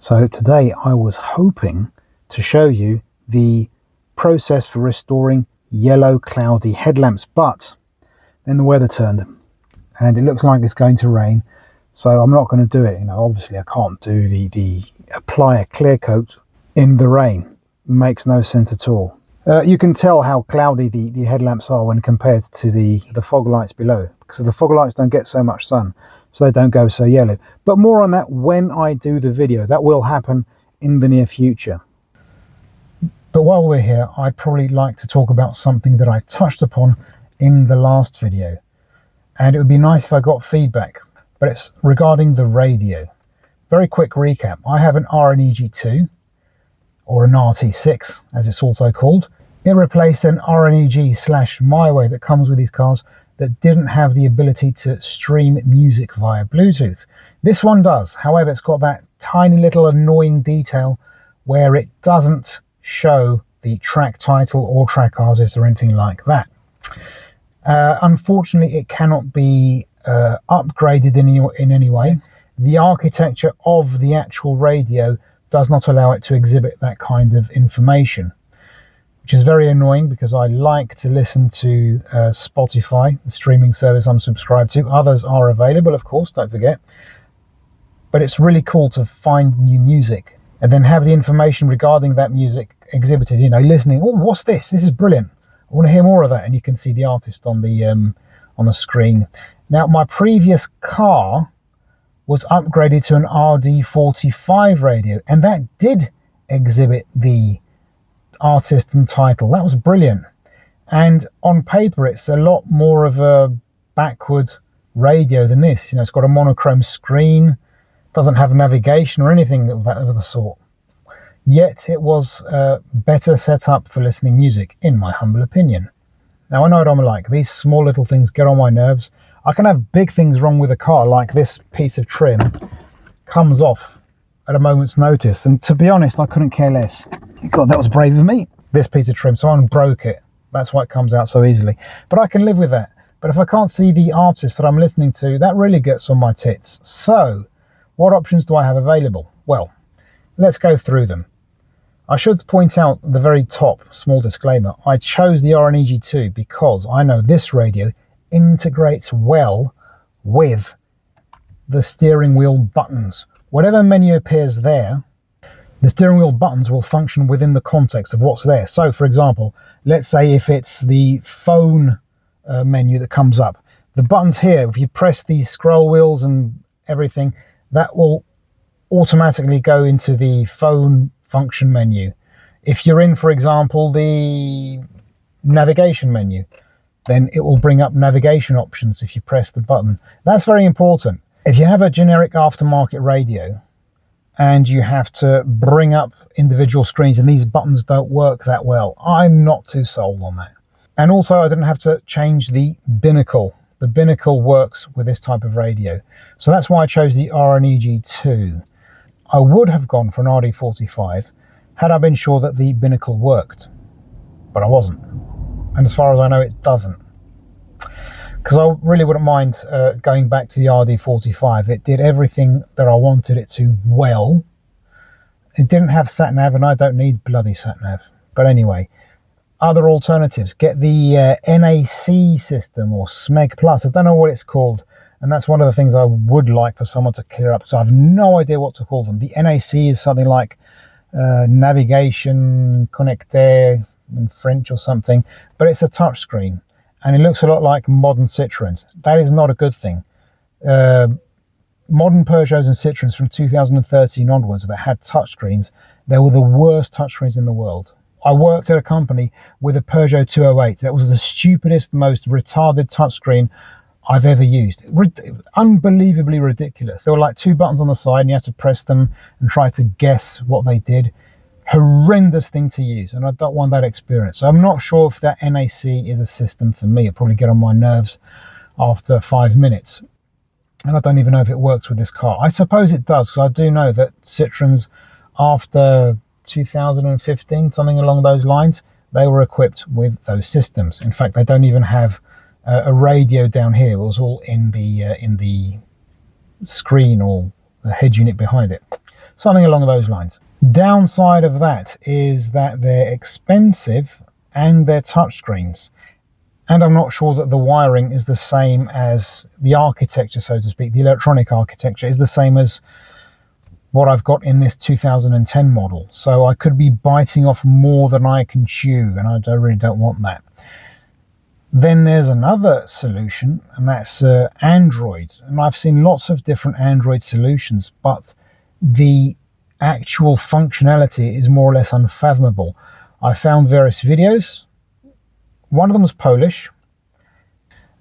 So today I was hoping to show you the process for restoring yellow cloudy headlamps, but then the weather turned and it looks like it's going to rain, so I'm not going to do it. Obviously I can't do the apply a clear coat in the rain. It makes no sense at all. You can tell how cloudy the headlamps are when compared to the fog lights below, because the fog lights don't get so much sun, so they don't go so yellow. But more on that when I do the video. That will happen in the near future. But while we're here, I'd probably like to talk about something that I touched upon in the last video, and it would be nice if I got feedback, but it's regarding the radio. Very quick recap. I have an RNEG2, or an RT6 as it's also called. It replaced an RNEG/MyWay that comes with these cars that didn't have the ability to stream music via Bluetooth. This one does. However, it's got that tiny little annoying detail where it doesn't show the track title or track artist or anything like that. Unfortunately, it cannot be upgraded in any way. The architecture of the actual radio does not allow it to exhibit that kind of information, which is very annoying because I like to listen to Spotify, the streaming service I'm subscribed to. Others are available, of course, don't forget. But it's really cool to find new music and then have the information regarding that music exhibited, listening. Oh, what's this? This is brilliant. I want to hear more of that. And you can see the artist on the screen. Now, my previous car was upgraded to an RD45 radio, and that did exhibit the artist and title. That was brilliant. And on paper, it's a lot more of a backward radio than this. It's got a monochrome screen, doesn't have navigation or anything of the sort. Yet it was better set up for listening music, in my humble opinion. Now, I know what I'm like. These small little things get on my nerves. I can have big things wrong with a car, like this piece of trim comes off at a moment's notice. And to be honest, I couldn't care less. God, that was brave of me. This piece of trim, someone broke it. That's why it comes out so easily. But I can live with that. But if I can't see the artist that I'm listening to, that really gets on my tits. So, what options do I have available? Well, let's go through them. I should point out at the very top, small disclaimer, I chose the RNEG2 because I know this radio integrates well with the steering wheel buttons. Whatever menu appears there, the steering wheel buttons will function within the context of what's there. So, for example, let's say if it's the phone menu that comes up, the buttons here, if you press these scroll wheels and everything, that will automatically go into the phone function menu. If you're in, for example, the navigation menu, then it will bring up navigation options if you press the button. That's very important. If you have a generic aftermarket radio and you have to bring up individual screens and these buttons don't work that well, I'm not too sold on that. And also I didn't have to change the binnacle. The binnacle works with this type of radio. So that's why I chose the RNEG2. I would have gone for an RD45 had I been sure that the binnacle worked, but I wasn't. And as far as I know, it doesn't. Because I really wouldn't mind going back to the RD45. It did everything that I wanted it to well. It didn't have sat-nav, and I don't need bloody sat-nav. But anyway, other alternatives. Get the NAC system or SMEG Plus. I don't know what it's called. And that's one of the things I would like for someone to clear up. So I have no idea what to call them. The NAC is something like navigation connecteur in French or something, but it's a touch screen and it looks a lot like modern Citroens. That is not a good thing. Modern Peugeots and Citroens from 2013 onwards that had touch screens, they were the worst touch screens in the world. I worked at a company with a Peugeot 208. That was the stupidest, most retarded touchscreen I've ever used. Unbelievably ridiculous. There were like two buttons on the side and you had to press them and try to guess what they did. Horrendous thing to use, and I don't want that experience. So I'm not sure if that NAC is a system for me. It'll probably get on my nerves after 5 minutes. And I don't even know if it works with this car. I suppose it does, because I do know that Citroens, after 2015, something along those lines, they were equipped with those systems. In fact, they don't even have a radio down here. It was all in the screen or the head unit behind it. something along those lines. Downside of that is that they're expensive and they're touchscreens. And I'm not sure that the wiring is the same as the architecture, so to speak. The electronic architecture is the same as what I've got in this 2010 model. So I could be biting off more than I can chew, and I really don't want that. Then there's another solution, and that's Android. And I've seen lots of different Android solutions, but the actual functionality is more or less unfathomable. I found various videos. One of them was Polish,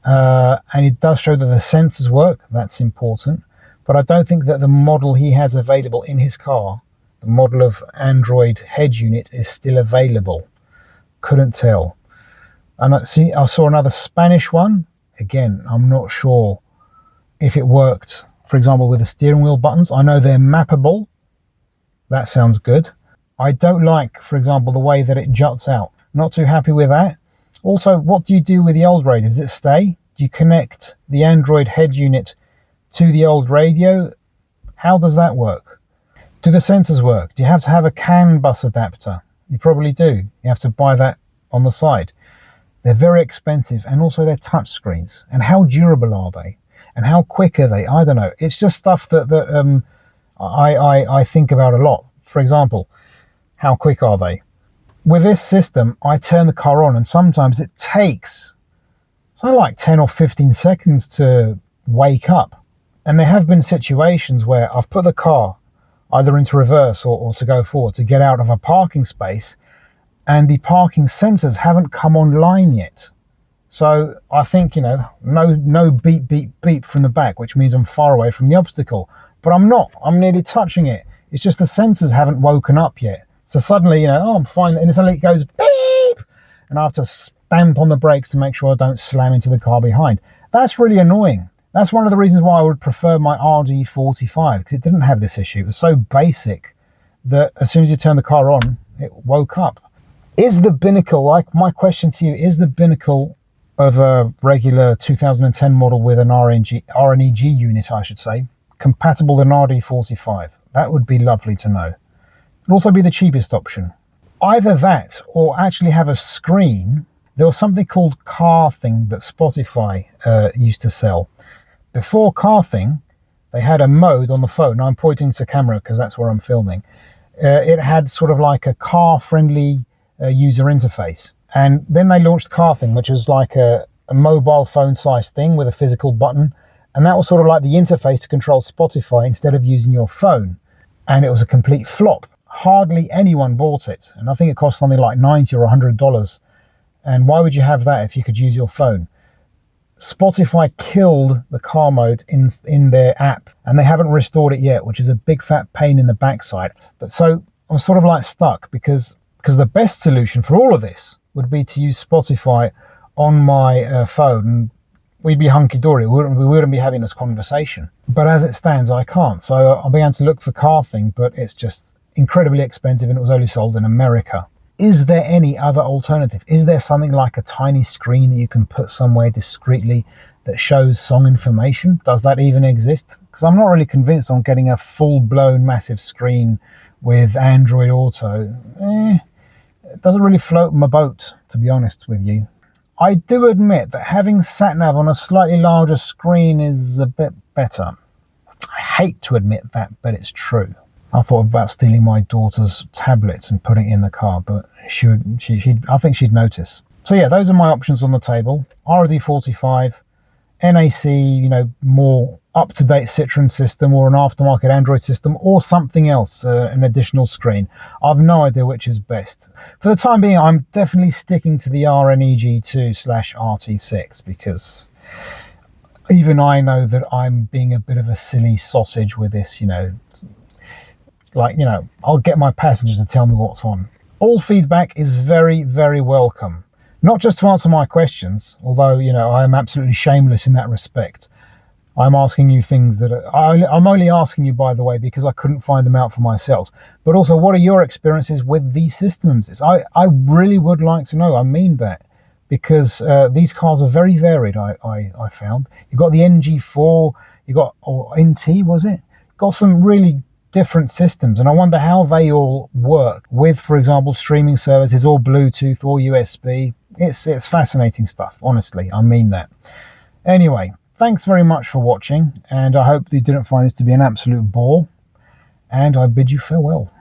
and it does show that the sensors work. That's important. But I don't think that the model he has available in his car, the model of Android head unit, is still available. Couldn't tell. And I saw another Spanish one. Again, I'm not sure if it worked, for example, with the steering wheel buttons. I know they're mappable. That sounds good. I don't like, for example, the way that it juts out. Not too happy with that. Also, what do you do with the old radio? Does it stay? Do you connect the Android head unit to the old radio? How does that work? Do the sensors work? Do you have to have a CAN bus adapter? You probably do. You have to buy that on the side. They're very expensive, and also they're touch screens. And how durable are they? And how quick are they? I don't know. It's just stuff that I think about a lot. For example, how quick are they? With this system, I turn the car on, and sometimes it takes something like 10 or 15 seconds to wake up. And there have been situations where I've put the car either into reverse or to go forward to get out of a parking space, and the parking sensors haven't come online yet. So I think, no beep, beep, beep from the back, which means I'm far away from the obstacle. But I'm not. I'm nearly touching it. It's just the sensors haven't woken up yet. So suddenly, I'm fine, and suddenly it goes beep, and I have to stamp on the brakes to make sure I don't slam into the car behind. That's really annoying. That's one of the reasons why I would prefer my RD45, because it didn't have this issue. It was so basic that as soon as you turn the car on, it woke up. Is the binnacle, like my question to you, is the binnacle of a regular 2010 model with an RNEG unit, I should say, compatible with an RD45? That would be lovely to know. It would also be the cheapest option. Either that, or actually have a screen. There was something called CarThing that Spotify used to sell. Before CarThing, they had a mode on the phone. Now I'm pointing to camera because that's where I'm filming. It had sort of like a car-friendly user interface. And then they launched CarThing, which was like a mobile phone size thing with a physical button. And that was sort of like the interface to control Spotify instead of using your phone. And it was a complete flop. Hardly anyone bought it. And I think it cost something like $90 or $100. And why would you have that if you could use your phone? Spotify killed the car mode in their app, and they haven't restored it yet, which is a big fat pain in the backside. But so I'm sort of like stuck because the best solution for all of this would be to use Spotify on my phone, and we'd be hunky-dory. We wouldn't be having this conversation. But as it stands, I can't. So I began to look for CarThing, but it's just incredibly expensive, and it was only sold in America. Is there any other alternative? Is there something like a tiny screen that you can put somewhere discreetly that shows song information? Does that even exist? Because I'm not really convinced on getting a full-blown massive screen with Android Auto. It doesn't really float my boat, to be honest with you. I do admit that having sat-nav on a slightly larger screen is a bit better. I hate to admit that, but it's true. I thought about stealing my daughter's tablets and putting it in the car, but I think she'd notice. So yeah, those are my options on the table. RD45, NAC, more up-to-date Citroen system, or an aftermarket Android system, or something else, an additional screen. I've no idea which is best. For the time being, I'm definitely sticking to the RNEG2/RT6, because even I know that I'm being a bit of a silly sausage with this, I'll get my passengers to tell me what's on. All feedback is very, very welcome. Not just to answer my questions, although, I am absolutely shameless in that respect. I'm asking you things that I'm only asking you, by the way, because I couldn't find them out for myself. But also, what are your experiences with these systems? I really would like to know. I mean that, because these cars are very varied, I found. You've got the NG4, you got, or NT, was it? Got some really different systems, and I wonder how they all work with, for example, streaming services or Bluetooth or USB. It's fascinating stuff, honestly. I mean that. Anyway, thanks very much for watching, and I hope you didn't find this to be an absolute bore, and I bid you farewell.